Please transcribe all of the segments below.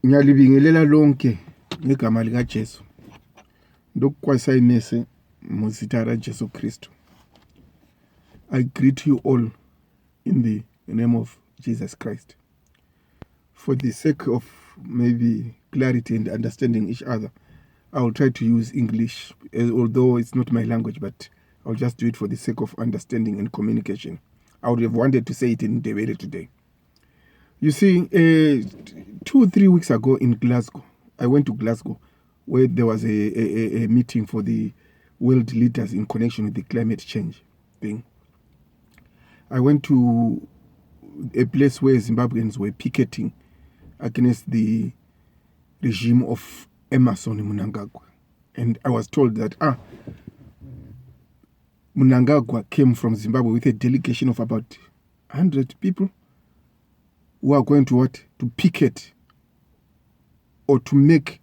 Ngiyalibingelela lonke ngegama lika Jesu. Ndokukwasa imese muzitara Jesu Kristu. I greet you all in the name of Jesus Christ. For the sake of maybe clarity and understanding each other, I will try to use English, although it's not my language, but I'll just do it for the sake of understanding and communication. I would have wanted to say it in Ndebele today. You see, 2-3 weeks ago in Glasgow, I went to Glasgow, where there was a meeting for the world leaders in connection with the climate change thing. I went to a place where Zimbabweans were picketing against the regime of Emerson Mnangagwa. And I was told that, Mnangagwa came from Zimbabwe with a delegation of about 100 people who are going to what? To picket or to make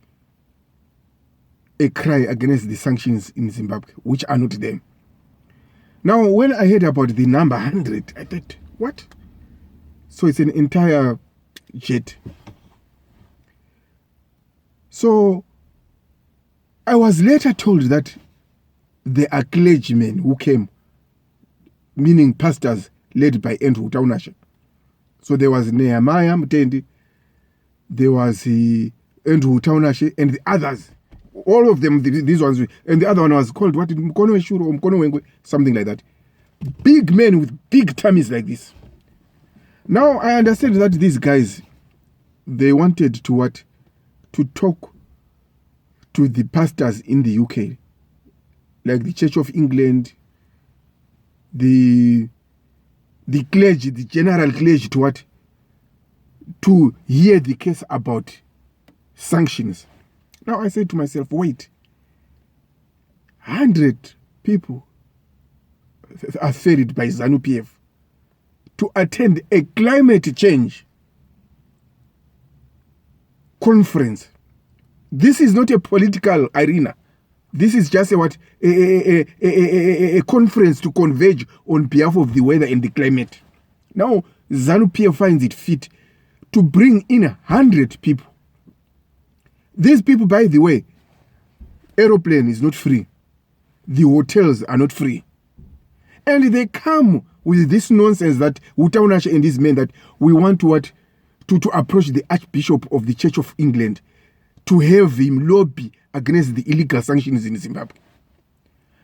a cry against the sanctions in Zimbabwe, which are not them. Now, when I heard about the number 100, I thought, what? So it's an entire jet. So I was later told that there are clergymen who came, meaning pastors led by Wutawunashe. So there was Nehemiah Mutendi, there was Wutawunashe, and the others. All of them, these ones, and the other one was called what? Something like that. Big men with big tummies like this. Now I understand that these guys, they wanted to what? To talk to the pastors in the UK, like the Church of England, the clergy, the general clergy, to what? To hear the case about sanctions. Now I said to myself, wait, 100 people are ferried by ZANU-PF to attend a climate change conference. This is not a political arena. This is just a conference to converge on behalf of the weather and the climate. Now, ZANU-PF finds it fit to bring in 100 people. These people, by the way, aeroplane is not free. The hotels are not free. And they come with this nonsense that Wutawunashe and his men, that we want to approach the Archbishop of the Church of England to have him lobby against the illegal sanctions in Zimbabwe.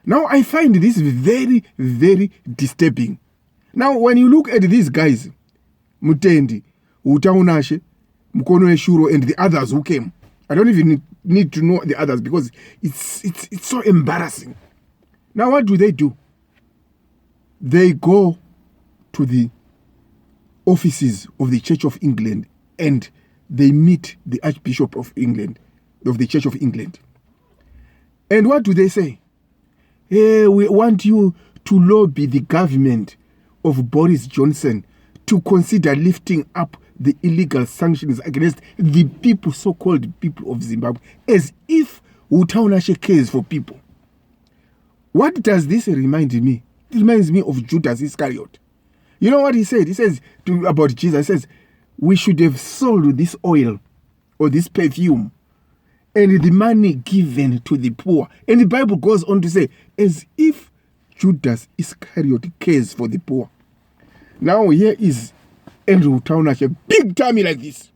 Now, I find this very, very disturbing. Now, when you look at these guys, Mutendi, Wutawunashe, Shuro, and the others who came, I don't even need to know the others because it's so embarrassing. Now, what do? They go to the offices of the Church of England and they meet the Archbishop of England, of the Church of England. And what do they say? Hey, we want you to lobby the government of Boris Johnson to consider lifting up the illegal sanctions against the people, so-called people of Zimbabwe, as if Wutawunashe cares for people. What does this remind me? It reminds me of Judas Iscariot. You know what he said? He says about Jesus, he says, we should have sold this oil or this perfume and the money given to the poor. And the Bible goes on to say, as if Judas Iscariot cares for the poor. Now here is Andrew Wutawunashe, big tummy like this.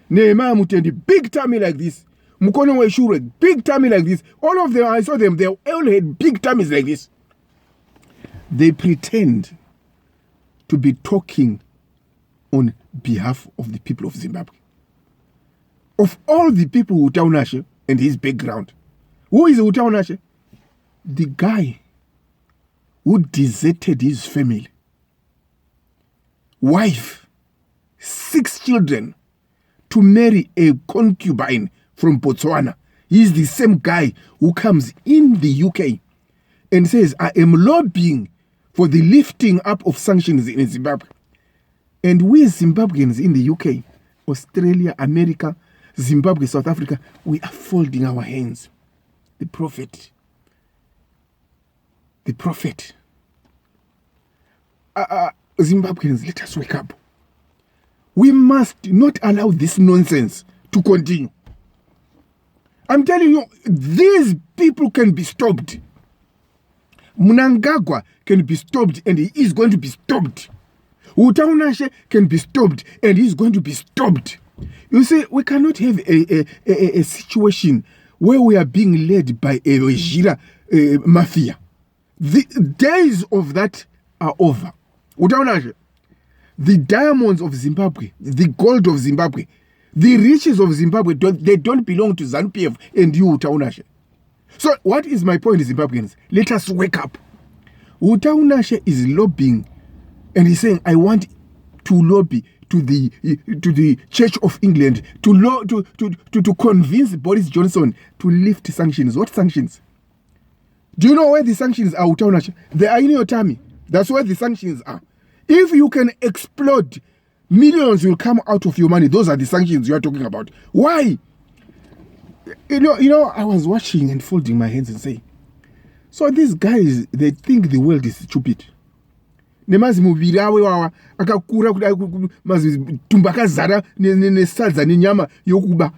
Nehemiah Mutendi, big tummy like this. Shuro, big tummy like this. All of them, I saw them, they all had big tummies like this. They pretend to be talking on behalf of the people of Zimbabwe. Of all the people, Wutawunashe and his background. Who is Wutawunashe? The guy who deserted his family, wife, 6 children, to marry a concubine from Botswana. He is the same guy who comes in the UK and says, I am lobbying for the lifting up of sanctions in Zimbabwe. And we Zimbabweans in the UK, Australia, America, Zimbabwe, South Africa, we are folding our hands. The prophet. Zimbabweans, let us wake up. We must not allow this nonsense to continue. I'm telling you, these people can be stopped. Mnangagwa can be stopped, and he is going to be stopped. Wutawunashe can be stopped, and he is going to be stopped. You see, we cannot have a situation where we are being led by a wezhira mafia. The days of that are over. Wutawunashe, the diamonds of Zimbabwe, the gold of Zimbabwe, the riches of Zimbabwe, they don't belong to ZANU-PF and you, Wutawunashe. So what is my point, Zimbabweans? Let us wake up. Wutawunashe is lobbying, and he's saying, I want to lobby to the Church of England to convince Boris Johnson to lift sanctions. What sanctions? Do you know where the sanctions are, Wutawunashe? They are in your tummy. That's where the sanctions are. If you can explode, millions will come out of your money. Those are the sanctions you are talking about. Why? You know, I was watching and folding my hands and saying, so these guys, they think the world is stupid. Nemazi muviri awe wawa akakura kudai mazi tumbaka zara nesadza nenyama yokuba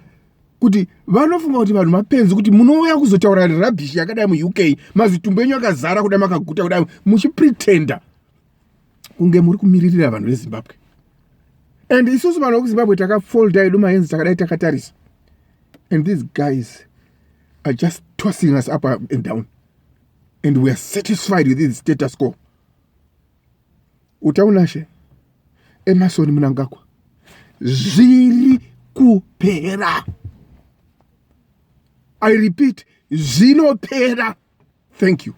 kuti vanofunga kuti vanhu mapenzi kuti munouya kuzotaura rubbish yakadai mu-UK mazi tumbo yenyu akazara kudai makaguta kudai muchipretenda kunge muri kumiririra vanhu veZimbabwe. And isusu vanhu vekuZimbabwe takafolda edu mahenzi takadai takatarisa. And these guys are just tossing us up and down. And we are satisfied with this status quo. Wutawunashe, Emerson Mnangagwa, zviri kupera. I repeat, zvinopera. Thank you.